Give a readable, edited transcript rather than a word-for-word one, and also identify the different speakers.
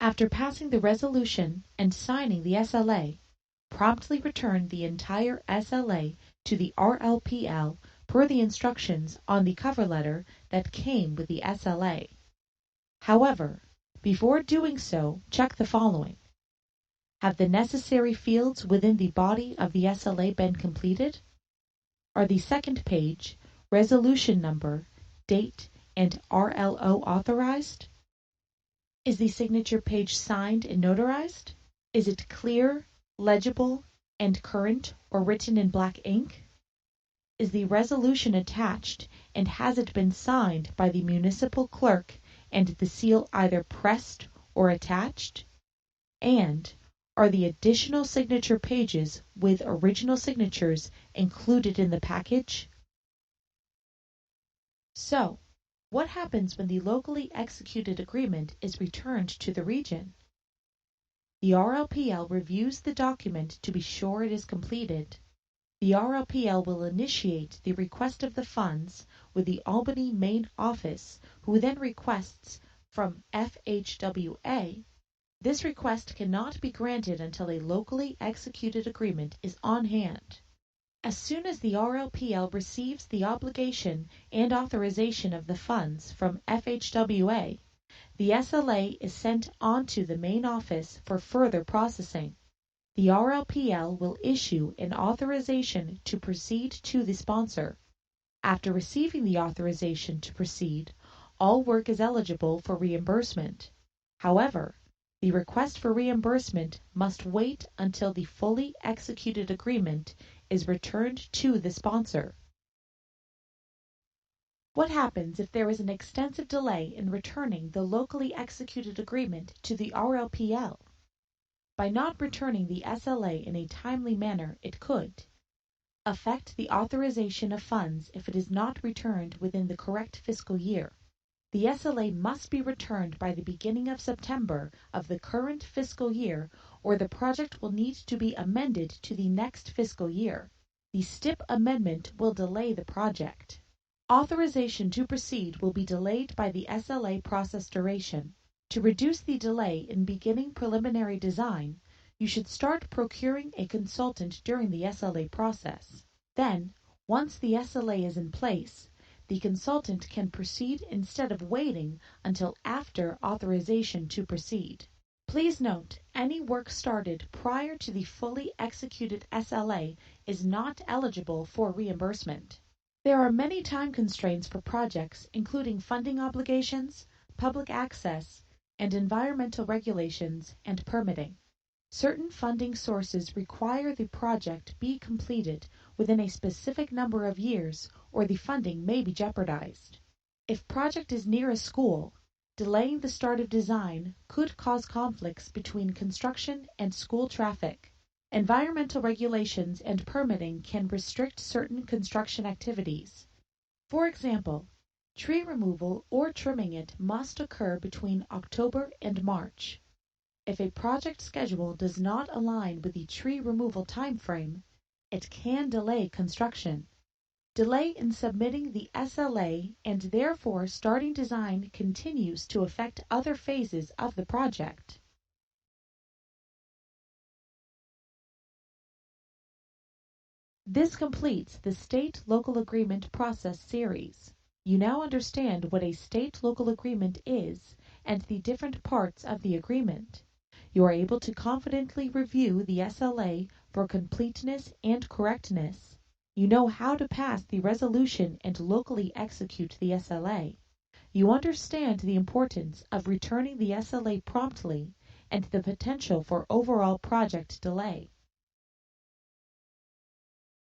Speaker 1: After passing the resolution and signing the SLA, promptly return the entire SLA to the RLPL per the instructions on the cover letter that came with the SLA. However, before doing so, check the following. Have the necessary fields within the body of the SLA been completed? Are the second page, resolution number, date, and RLO authorized? Is the signature page signed and notarized? Is it clear, legible, and current or written in black ink? Is the resolution attached and has it been signed by the municipal clerk and the seal either pressed or attached? And are the additional signature pages with original signatures included in the package? So, what happens when the locally executed agreement is returned to the region? The RLPL reviews the document to be sure it is completed. The RLPL will initiate the request of the funds with the Albany main office, who then requests from FHWA. This request cannot be granted until a locally executed agreement is on hand. As soon as the RLPL receives the obligation and authorization of the funds from FHWA, the SLA is sent on to the main office for further processing. The RLPL will issue an authorization to proceed to the sponsor. After receiving the authorization to proceed, all work is eligible for reimbursement. However, the request for reimbursement must wait until the fully executed agreement is returned to the sponsor. What happens if there is an extensive delay in returning the locally executed agreement to the RLPL? By not returning the SLA in a timely manner, it could affect the authorization of funds if it is not returned within the correct fiscal year. The SLA must be returned by the beginning of September of the current fiscal year, or the project will need to be amended to the next fiscal year. The STIP amendment will delay the project. Authorization to proceed will be delayed by the SLA process duration. To reduce the delay in beginning preliminary design, you should start procuring a consultant during the SLA process. Then, once the SLA is in place, the consultant can proceed instead of waiting until after authorization to proceed. Please note, any work started prior to the fully executed SLA is not eligible for reimbursement. There are many time constraints for projects, including funding obligations, public access, and environmental regulations and permitting. Certain funding sources require the project be completed within a specific number of years, or the funding may be jeopardized. If project is near a school, delaying the start of design could cause conflicts between construction and school traffic. Environmental regulations and permitting can restrict certain construction activities. For example, tree removal or trimming it must occur between October and March. If a project schedule does not align with the tree removal timeframe, it can delay construction. Delay in submitting the SLA and therefore starting design continues to affect other phases of the project. This completes the State-Local Agreement Process series. You now understand what a state-local agreement is and the different parts of the agreement. You are able to confidently review the SLA for completeness and correctness. You know how to pass the resolution and locally execute the SLA. You understand the importance of returning the SLA promptly and the potential for overall project delay.